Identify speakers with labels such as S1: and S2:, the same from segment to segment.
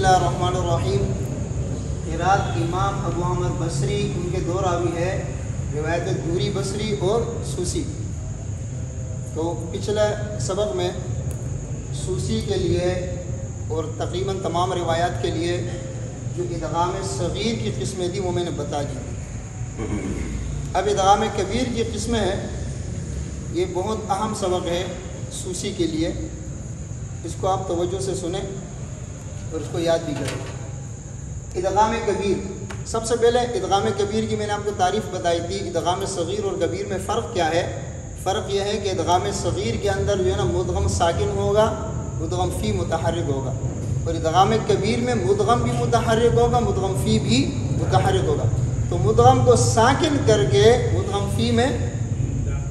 S1: اللہ الرحمن الرحیم۔ قراءت امام ابو عمر بصری، ان کے دو راوی ہے، روایت دوری بصری اور سوسی۔ تو پچھلے سبق میں سوسی کے لیے اور تقریباً تمام روایات کے لیے جو ادغام صغیر کی قسمیں تھیں وہ میں نے بتا دی۔ اب ادغام کبیر کی قسمیں ہیں، یہ بہت اہم سبق ہے سوسی کے لیے، اس کو آپ توجہ سے سنیں اور اس کو یاد بھی کریں۔ ادغام کبیر، سب سے پہلے ادغام کبیر کی میں نے آپ کو تعریف بتائی تھی۔ ادغام صغیر اور کبیر میں فرق کیا ہے؟ فرق یہ ہے کہ ادغام صغیر کے اندر جو ہے نا مدغم ساکن ہوگا، مدغم فی متحرک ہوگا، اور ادغام کبیر میں مدغم بھی متحرک ہوگا، مدغم فی بھی متحرک ہوگا۔ تو مدغم کو ساکن کر کے مدغم فی میں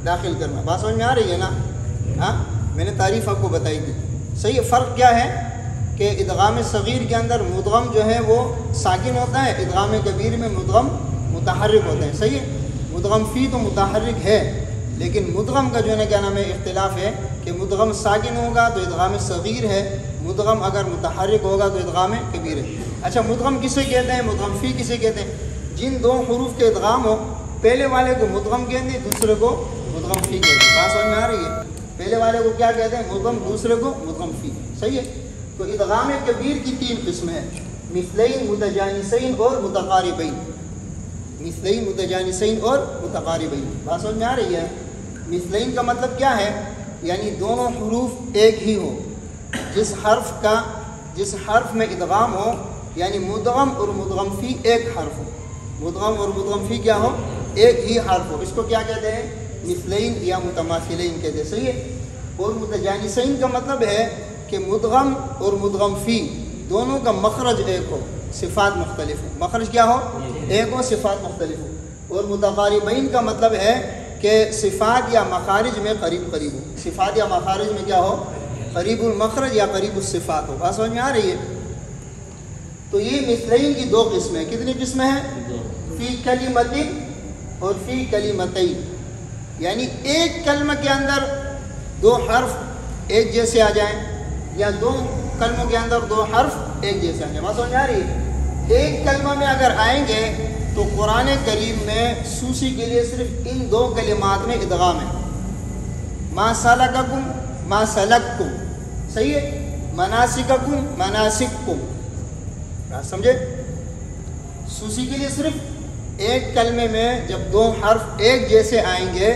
S1: داخل کرنا، بات سمجھ میں آ رہی ہے نا؟ ہاں، میں نے تعریف آپ کو بتائی تھی۔ صحیح، فرق کیا ہے کہ ادغام صغیر کے اندر مدغم جو ہے وہ ساکن ہوتا ہے، ادغام کبیر میں مدغم متحرک ہوتے ہیں۔ صحیح ہے، مدغم فی تو متحرک ہے، لیکن مدغم کا جو ہے نا کیا نام ہے اختلاف ہے کہ مدغم ساکن ہوگا تو ادغام صغیر ہے، مدغم اگر متحرک ہوگا تو ادغام کبیر ہے۔ اچھا، مدغم کسے کہتے ہیں، مدغم فی کسے کہتے ہیں؟ جن دو حروف کے ادغام ہو، پہلے والے کو مدغم کہتے ہیں، دوسرے کو مدغم فی کہتے ہیں۔ بات سمجھ میں آ رہی ہے؟ پہلے والے کو کیا کہتے ہیں؟ مدغم، دوسرے کو مدغم فی۔ صحیح ہے، تو ادغام کبیر کی تین قسمیں ہیں، مثلین، متجانسین اور متقاربین۔ مثلین، متجانسین اور متقاربین، بات سمجھ میں آ رہی ہے؟ مثلین کا مطلب کیا ہے؟ یعنی دونوں حروف ایک ہی ہو، جس حرف میں ادغام ہو، یعنی مدغم اور مدغم فی ایک حرف ہو، مدغم اور مدغم فی کیا ہو؟ ایک ہی حرف ہو، اس کو کیا کہتے ہیں؟ مثلین یا متماثلین کہتے ہیں۔ صحیح ہے، اور متجانسین کا مطلب ہے کہ مدغم اور مدغم فی دونوں کا مخرج ایک ہو، صفات مختلف ہو، مخرج کیا ہو؟ ایک ہو، صفات مختلف ہو۔ اور متقاربین کا مطلب ہے کہ صفات یا مخارج میں قریب قریب ہو، صفات یا مخارج میں کیا ہو؟ قریب المخرج یا قریب الصفات ہو۔ بات سمجھ میں آ رہی ہے؟ تو یہ مثلین کی دو قسمیں، کتنی قسمیں ہیں؟ فی کلمۃ اور فی کلمتین، یعنی ایک کلمہ کے اندر دو حرف ایک جیسے آ جائیں، یا دو کلموں کے اندر دو حرف ایک جیسے آ جائیں۔ بات سمجھ آ رہی ہے؟ ایک کلمہ میں اگر آئیں گے تو قرآن کریم میں سوسی کے لیے صرف ان دو کلمات میں ادغام ہے، ما سلککم، ما سلککم۔ صحیح ہے، مناسککم، مناسککم۔ سمجھے؟ سوسی کے لیے صرف ایک کلمے میں جب دو حرف ایک جیسے آئیں گے،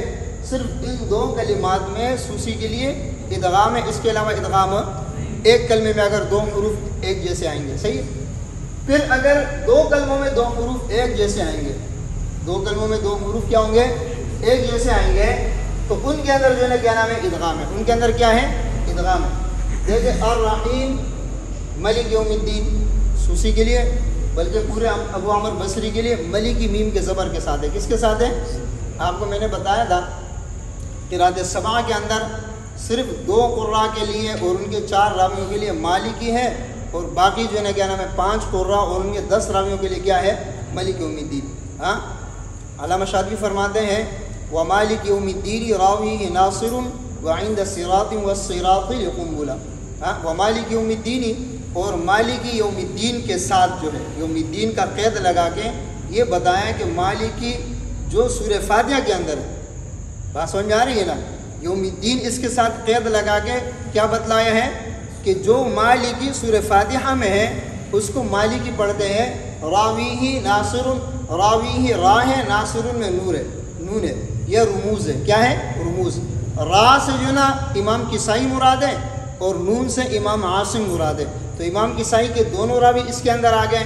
S1: صرف ان دو کلمات میں سوسی کے لیے ادغام ہے، اس کے علاوہ ادغام ایک کلمے میں اگر دو حروف ایک جیسے آئیں گے۔ صحیح ہے، پھر اگر دو کلموں میں دو حروف ایک جیسے آئیں گے، دو کلموں میں دو حروف کیا ہوں گے؟ ایک جیسے آئیں گے، تو ان کے اندر جو ہے نا کیا نام ہے؟ ادغام ہے، ان کے اندر کیا ہے؟ ادغام ہے۔ جیسے الرحیم، ملک یوم الدین، سوسی کے لیے بلکہ پورے ابو عمر بصری کے لیے ملکی میم کے زبر کے ساتھ ہے۔ کس کے ساتھ ہے؟ آپ کو میں نے بتایا تھا قراءت سبع کے اندر صرف دو قراء کے لیے اور ان کے 4 راویوں کے لیے مالکی ہے، اور باقی جو ہے نا کیا نام ہے 5 قراء اور ان کے 10 راویوں کے لیے کیا ہے؟ ملک یوم الدین۔ ہاں، علامہ شاطبی فرماتے ہیں وَمَالِكِ يَوْمِ الدِّينِ رَاوِيهِ نَاصِرٌ وَعِنْدَ الصِّرَاطِ وَالصِّرَاطِ لِقُنْبُلَةٍ۔ ہاں، وَمَالِكِ يَوْمِ الدِّينِ، اور مالکی یوم الدین کے ساتھ جو ہے یوم الدین کا قید لگا کے یہ بتایا کہ مالکی جو سورہ فاتحہ کے اندر ہے، بات سمجھ میں آ رہی ہے نا؟ یوم الدین اس کے ساتھ قید لگا کے کیا بتلایا ہے کہ جو مالکی سورہ فاتحہ میں ہے اس کو مالکی پڑھتے ہیں راویہ ناصر، راویہ را ہے، ناصر میں نور ہے، نون ہے، یہ رموز ہے۔ کیا ہے؟ رموز۔ را سے جو نا امام کسائی مراد ہے اور نون سے امام عاصم مراد ہے، تو امام کسائی کے دونوں راوی اس کے اندر آ گئے،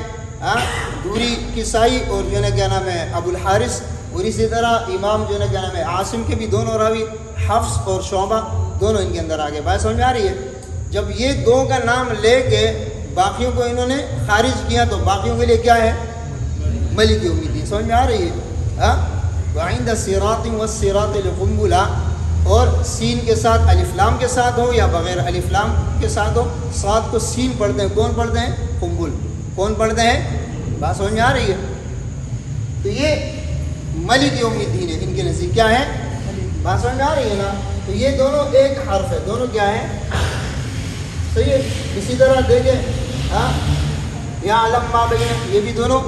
S1: دوری کسائی اور جو ہے نا کیا نام ہے ابو الحارث، اور اسی طرح امام جو ہے نا کیا نام ہے عاصم کے بھی دونوں راوی حفص اور شعبہ دونوں ان کے اندر آ گئے۔ بات سمجھ میں آ رہی ہے؟ جب یہ دو کا نام لے کے باقیوں کو انہوں نے خارج کیا تو باقیوں کے لیے کیا ہے؟ ملک یوم الدین۔ سمجھ میں آ رہی ہے؟ وعند الصراط والصراط لقنبلہ، اور سین کے ساتھ الف لام کے ساتھ ہو یا بغیر الف لام کے ساتھ ہو، صاد کو سین پڑھتے ہیں، کون پڑھتے ہیں؟ قنبل۔ کون پڑھتے ہیں؟ بات سمجھ میں آ رہی ہے؟ تو یہ ملک یوم الدین ہے، ان کے نزدیک کیا ہے؟ بات سمجھ میں آ رہی ہے نا؟ تو یہ دونوں ایک حرف ہے، دونوں کیا ہے؟ صحیح ہے۔ اسی طرح دیکھیں یعلم ما بین، یہ بھی دونوں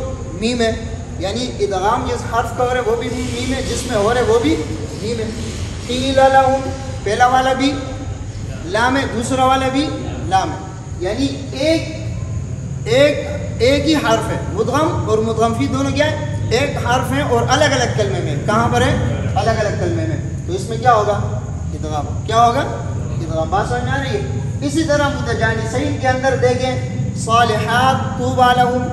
S1: میم ہے، یعنی ادغام جس حرف کا ہو رہا ہے وہ بھی میم ہے، جس میں ہو رہا ہے وہ بھی میم ہے۔ قیل لہم، پہلا والا بھی لام ہے، دوسرا والا بھی لام ہے، یعنی ایک ہی حرف ہے، مدغم اور مدغم فی دونوں کیا ہے؟ ایک حرف ہیں اور الگ الگ کلمے میں، کہاں پر ہے؟ الگ الگ کلمے میں، تو اس میں کیا ہوگا؟ ادغام۔ کیا ہوگا؟ ادغام۔ بات سمجھ میں آ رہی ہے؟ اسی طرح متجانسین کے اندر دیکھیں، صالحات طوبی لہم،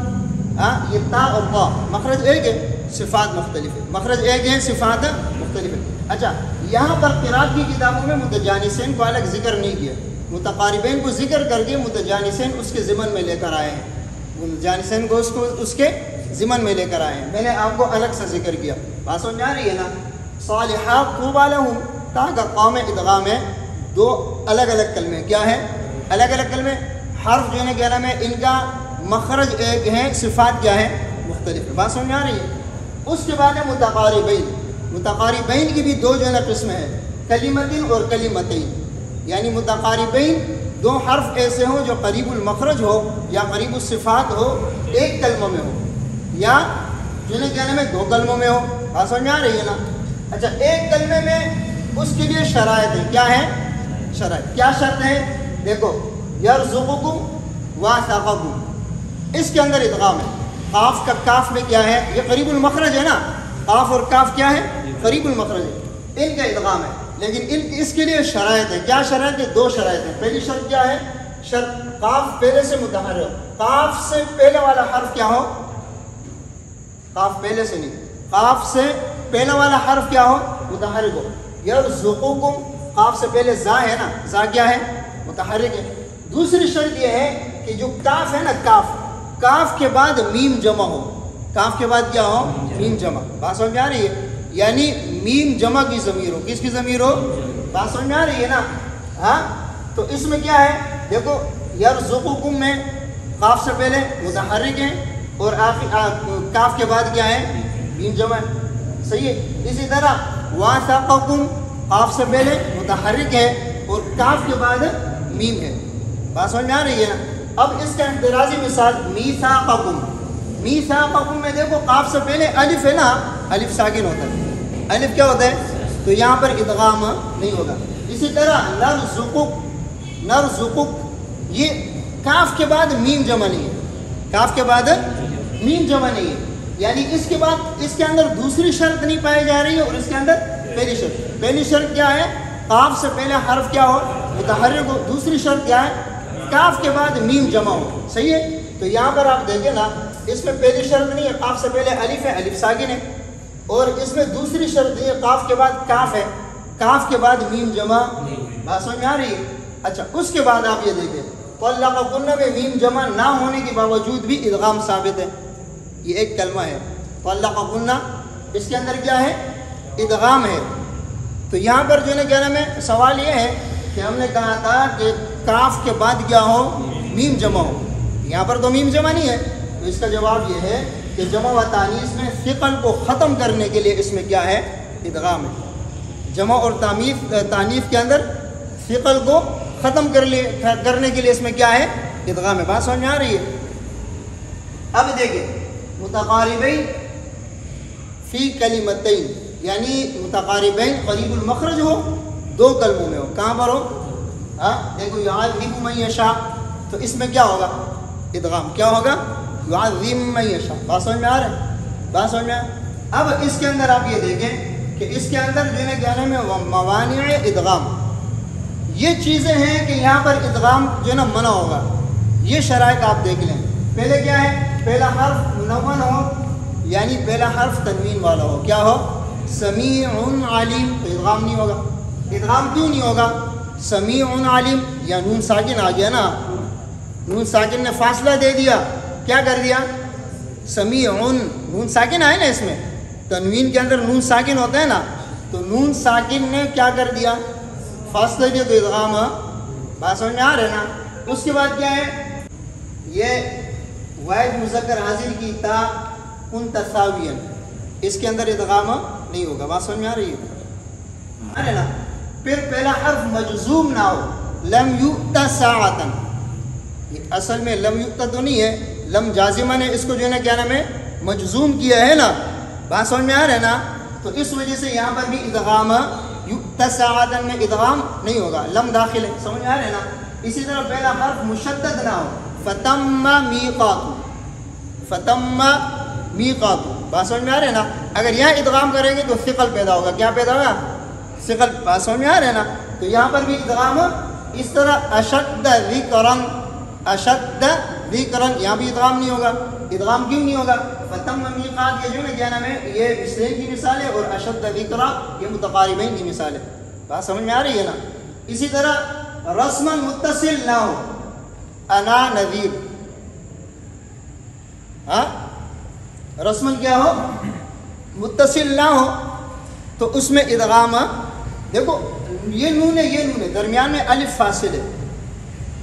S1: یہ تا اور طا مخرج ایک ہے، صفات مختلف ہے، مخرج ایک ہے، صفات مختلف ہے۔ اچھا، یہاں پر قرات کی کتابوں میں متجانسین کو الگ ذکر نہیں کیا، متقاربین کو ذکر کر کے متجانسین اس کے ضمن میں لے کر آئے ہیں، متجانسین کو اس کے ضمن میں لے کر آئے ہیں، میں نے آپ کو الگ سے ذکر کیا۔ بات سمجھ آ رہی ہے نا؟ صالحات طوبی لہم، تا کا قوم ادغام ہے، دو الگ الگ کلمے، کیا ہے؟ الگ الگ کلمے، حرف جو ہے نا کیا نام ہے، ان کا مخرج ایک ہے، صفات کیا ہے؟ مختلف ہے۔ بات سمجھ آ رہی ہے؟ اس کے بعد ہے متقاربین۔ متقاربین کی بھی دو جو ہے نا قسمیں ہیں، کلمتین اور کلمتین، یعنی متقاربین دو حرف ایسے ہوں جو قریب المخرج ہو یا قریب الصفات ہو، ایک کلمہ میں ہو، یا جو ہے کیا نام ہے دو کلموں میں ہو۔ بات سمجھ آ رہی ہے نا؟ اچھا، ایک کلمے میں اس کے لیے شرائط ہیں، کیا ہے؟ شرائط کیا شرط ہے؟ دیکھو، یرزقکم وثقکم، اس کے اندر ادغام ہے، قاف کا کاف میں کیا ہے؟ یہ قریب المخرج ہے نا، قاف اور کاف کیا ہے؟ قریب المخرج ہے، ان کا ادغام ہے، لیکن اس کے لیے شرائط ہے۔ کیا شرائط ہے؟ دو شرائط ہیں۔ پہلی شرط کیا ہے؟ شرط قاف پہلے سے متحرک ہو، قاف سے پہلے والا حرف کیا ہو؟ قاف پہلے سے نہیں، قاف سے پہلا والا حرف کیا ہو؟ متحرک ہو۔ یرزقکم، قاف سے پہلے زا ہے نا، زا کیا ہے؟ متحرک ہے۔ دوسری شرط یہ ہے کہ جو کاف ہے نا، کاف کے بعد میم جمع ہو، کاف کے بعد کیا ہو؟ میم جمع۔ بات سمجھ آ رہی ہے؟ یعنی میم جمع کی ضمیر ہو، کس کی ضمیر ہو؟ بات سمجھ آ رہی ہے نا؟ ہاں، تو اس میں کیا ہے؟ دیکھو، یرزقکم میں قاف سے پہلے متحرک ہے اور کاف کے بعد کیا ہے؟ میم جمع ہے، صحیح ہے۔ اسی طرح وثقکم، قاف سے پہلے متحرک ہے اور کاف کے بعد میم ہے۔ بات سمجھ میں آ رہی ہے نا؟ اب اس کا اعتراضی مثال میثاقکم، میثاقکم میں دیکھو قاف سے پہلے الف ہے نا، الف ساکن ہوتا ہے، الف کیا ہوتا ہے؟ تو یہاں پر ادغام نہیں ہوگا۔ اسی طرح نرزقک، یہ کاف کے بعد میم جمع نہیں ہے، کاف کے بعد میم جمع نہیں ہے، یعنی اس کے بعد اس کے اندر دوسری شرط نہیں پائی جا رہی ہے اور اس کے اندر پہلی شرط کیا ہے؟ قاف سے پہلے حرف کیا ہو؟ متحرک ہو۔ دوسری شرط کیا ہے؟ کاف کے بعد میم جمع ہو، صحیح ہے۔ تو یہاں پر آپ دیکھیں نا، اس میں پہلی شرط نہیں ہے، قاف سے پہلے الف ہے، الف ساکن ہے، اور اس میں دوسری شرط نہیں ہے، قاف کے بعد کاف ہے، کاف کے بعد میم جمع۔ بات سمجھ میں آ رہی ہے؟ اچھا، اس کے بعد آپ یہ دیکھیں، طلقکن میں میم جمع نہ ہونے کے باوجود بھی ادغام ثابت ہے، یہ ایک کلمہ ہے طلقکن، اس کے اندر کیا ہے؟ ادغام ہے۔ تو یہاں پر جو ہے نا کیا نام ہے، سوال یہ ہے کہ ہم نے کہا تھا کہ کاف کے بعد کیا ہو؟ میم جمع ہو، یہاں پر تو میم جمع نہیں ہے، تو اس کا جواب یہ ہے کہ جمع و تانیث میں ثقل کو ختم کرنے کے لیے اس میں کیا ہے؟ ادغام ہے۔ جمع اور تانیث کے اندر ثقل کو ختم کرنے کے لیے اس میں کیا ہے؟ ادغام ہے۔ بات سمجھ میں آ رہی ہے؟ اب دیکھیں، متقاربین فی کلمتین، یعنی متقاربین قریب المخرج ہو، دو کلموں میں ہو، کہاں پر ہو؟ دیکھو، یعذب من یشاء، تو اس میں کیا ہوگا؟ ادغام۔ کیا ہوگا؟ یعذب من یشاء۔ بات سمجھ میں آ رہا ہے؟ بات سمجھ میں آ رہا ہے؟ اب اس کے اندر آپ یہ دیکھیں کہ اس کے اندر جو ہے نا کیا نام ہے، موانع ادغام، یہ چیزیں ہیں کہ یہاں پر ادغام جو ہے نا منع ہوگا، یہ شرائط آپ دیکھ لیں۔ پہلے کیا ہے؟ پہلا حرف منون ہو، یعنی پہلا حرف تنوین والا ہو، کیا ہو؟ سمیع علیم، تو ادغام نہیں ہوگا۔ ادغام کیوں نہیں ہوگا؟ سمیع علیم، یا نون ساکن آ گیا نا، نون ساکن نے فاصلہ دے دیا، کیا کر دیا؟ سمیع، نون ساکن آئے نا اس میں، تنوین کے اندر نون ساکن ہوتا ہے نا، تو نون ساکن نے کیا کر دیا؟ فاصلہ دیا، تو ادغام۔ بات سمجھ میں آ رہا ہے نا؟ اس کے بعد کیا ہے؟ یہ واحد مذکر حاضر کی تا ان تساوین، اس کے اندر ادغام نہیں ہوگا۔ بات سمجھ میں آ رہی ہے نا؟ پھر پہلا حرف مجزوم نہ ہو، لم یؤت ساعۃ، یہ اصل میں لم یؤت تو نہیں ہے، لم جازمہ نے اس کو جو ہے نا کیا نام ہے مجزوم کیا ہے نا، بات سمجھ میں آ رہا ہے نا، تو اس وجہ سے یہاں پر بھی ادغام تسعدن میں ادغام نہیں ہوگا، لم داخل ہے، سمجھ میں آ رہا ہے نا۔ اسی طرح پہلا حرف مشدد نہ ہو، فتم میقات، فتم میقات، بات سمجھ میں آ رہا ہے نا۔ اگر یہاں ادغام کریں گے تو ثقل پیدا ہوگا، کیا پیدا ہوگا؟ ثقل، بات سمجھ میں آ رہا ہے نا۔ تو یہاں پر بھی ادغام اس طرح اشد ذکرن، اشد ذکرن، یہاں بھی ادغام نہیں ہوگا۔ ادغام کیوں نہیں ہوگا؟ فتم میقات یہ جو ہے کیا نام ہے یہ مثلین کی مثال ہے، اور اشد ذکرا یہ متقاربین کی مثال ہے، بات سمجھ میں آ رہی ہے نا۔ اسی طرح رسمن متصل نہ ہو، انا نذیر، ہاں رسمن کیا ہو متصل نہ ہو تو اس میں ادغام، دیکھو یہ نون ہے، یہ نون ہے، درمیان میں الف فاصل ہے،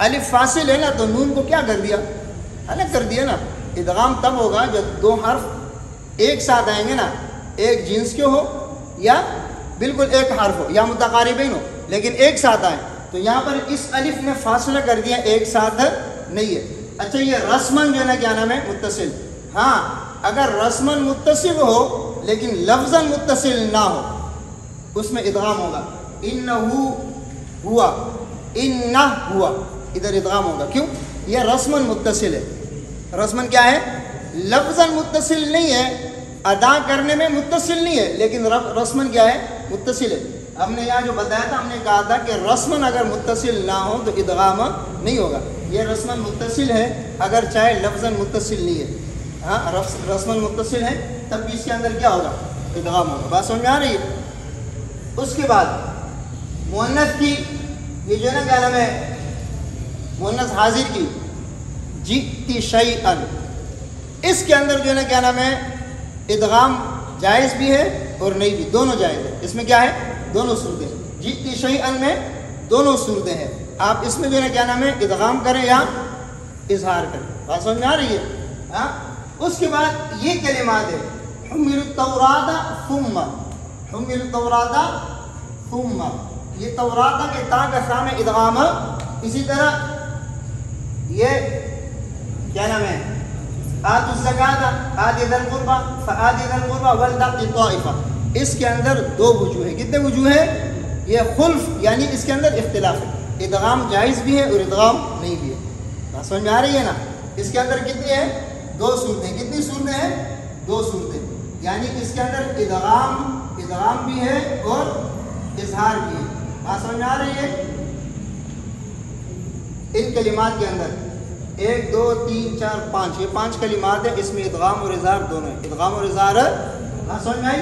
S1: الف فاصل ہے نا، تو نون کو کیا کر دیا؟ الگ کر دیا نا۔ ادغام تب ہوگا جب دو حرف ایک ساتھ آئیں گے نا، ایک جنس کے ہو یا بالکل ایک حرف ہو یا متقاربین ہو لیکن ایک ساتھ آئیں، تو یہاں پر اس الف نے فاصلہ کر دیا، ایک ساتھ نہیں ہے۔ اچھا یہ رسمن جو ہے نا کیا نام ہے متصل، ہاں اگر رسمن متصل ہو لیکن لفظاً متصل نہ ہو اس میں ادغام ہوگا، انہو ہوا، انہ ہوا، ادھر ادغام ہوگا، کیوں؟ یہ رسمن متصل ہے۔ رسمن کیا ہے؟ لفظاً متصل نہیں ہے، ادا کرنے میں متصل نہیں ہے، لیکن رسمن کیا ہے؟ متصل ہے۔ ہم نے یہاں جو بتایا تھا، ہم نے کہا تھا کہ رسمن اگر متصل نہ ہو تو ادغام نہیں ہوگا، یہ رسمن متصل ہے اگر چاہے لفظاً متصل نہیں ہے، ہاں رسمن متصل ہے تب بھی اس کے اندر کیا ہوگا؟ ادغام ہوگا، بات سمجھ میں آ رہی ہے۔ اس کے بعد مؤنث کی یہ جو ہے نا کیا نام ہے مؤنث حاضر کی، جئت شیئا، اس کے اندر جو ہے نا کیا نام ہے ادغام جائز بھی ہے اور نہیں بھی، دونوں جائز ہے۔ اس میں کیا ہے؟ دونوں صورتیں، جئت شیئا میں دونوں صورتیں ہیں، آپ اس میں جو ہے نا کیا نام ہے ادغام کریں یا اظہار کریں، بات سمجھ میں آ رہی ہے۔ ہاں اس کے بعد یہ کلمات ہے، حمل التوراۃ ثم، حمل التوراۃ ثم، یہ توراۃ کے تا کا سامنے ادغام۔ اسی طرح یہ کیا نام ہے آتوا الزکاۃ آتی ذی القربى فآتی ذی القربى ولتأتی طائفہ، اس کے اندر دو وجوہ ہیں، کتنے وجوہ ہیں؟ یہ خلف یعنی اس کے اندر اختلاف ہے، ادغام جائز بھی ہے اور ادغام نہیں بھی ہے، بات سمجھ میں آ رہی ہے نا۔ اس کے اندر کتنی ہیں؟ دو صورتیں، کتنی صورتیں ہیں؟ دو صورتیں، یعنی اس کے اندر ادغام بھی ہے اور اظہار بھی ہے، بات سمجھ میں آ رہی ہے۔ ان کلمات کے اندر 1 2 3 4 5 یہ 5 کلمات ہیں، اس میں ادغام اور اظہار دونوں ہیں، ادغام اور اظہار، بات سمجھ میں آئی؟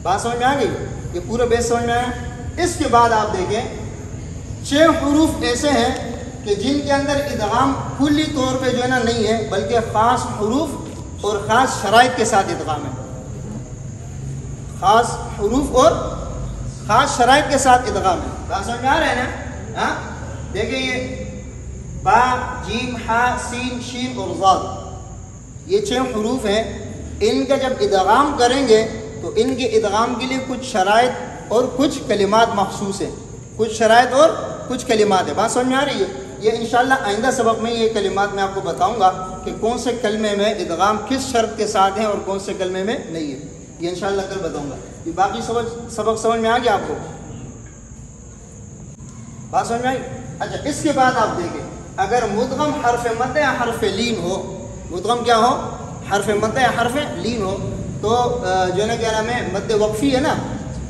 S1: بات سمجھ میں آ گئی؟ یہ پورا بیس سمجھ میں آیا؟ اس کے بعد آپ دیکھیں 6 حروف ایسے ہیں کہ جن کے اندر ادغام کلی طور پہ جو ہے نا نہیں ہے، بلکہ خاص حروف اور خاص شرائط کے ساتھ ادغام ہے، خاص حروف اور خاص شرائط کے ساتھ ادغام ہے، بات سمجھ میں آ رہا ہے نا۔ ہاں دیکھیں یہ با جیم ہا سین شین اور ضاد یہ 6 حروف ہیں، ان کا جب ادغام کریں گے تو ان کے ادغام کے لیے کچھ شرائط اور کچھ کلمات مخصوص ہیں، کچھ شرائط اور کچھ کلمات ہیں، بات سمجھ میں آ رہی ہے۔ یہ انشاءاللہ آئندہ سبق میں یہ کلمات میں آپ کو بتاؤں گا کہ کون سے کلمے میں ادغام کس شرط کے ساتھ ہیں اور کون سے کلمے میں نہیں ہے، یہ انشاءاللہ کل بتاؤں گا۔ یہ باقی سبق سمجھ میں آ گیا آپ کو؟ بات سمجھ میں آئی؟ اچھا اس کے بعد آپ دیکھیں اگر مدغم حرف مد یا حرف لین ہو، مدغم کیا ہو؟ حرف مد یا حرف لین ہو، تو جو ہے نا کیا نام ہے مد وقفی ہے نا،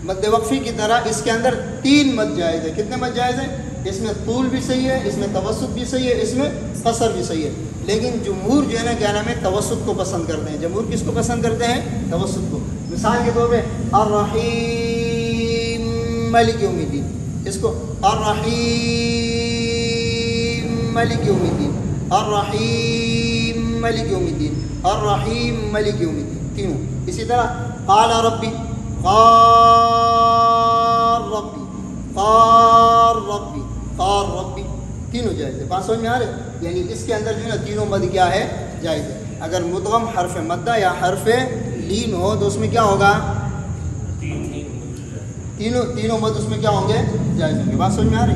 S1: مد وقفی کی طرح اس کے اندر 3 مد جائز ہے۔ کتنے مد جائز ہیں؟ اس میں طول بھی صحیح ہے، اس میں توسط بھی صحیح ہے، اس میں قصر بھی صحیح ہے، لیکن جمہور جو ہے نا کیا نام ہے توسط کو پسند کرتے ہیں۔ جمہور کس کو پسند کرتے ہیں؟ توسط کو۔ مثال کے طور پہ الرحیم مالک یوم الدین، اس کو الرحیم مالک یوم الدین، الرحیم مالک یوم الدین، الرحیم مالک یوم الدین، تینوں۔ اسی طرح قال ربی، قال ربی، قال ربی، قال ربی، تینوں جائز ہے، بات سمجھ میں آ رہے؟ یعنی اس کے اندر جو ہے نا تینوں مد کیا ہے؟ جائز ہے۔ اگر مدغم حرف مدہ یا حرف لین ہو تو اس میں کیا ہوگا؟ تینوں مد اس میں کیا ہوں گے؟ جائز ہوں گے، بات سمجھ میں آ رہی؟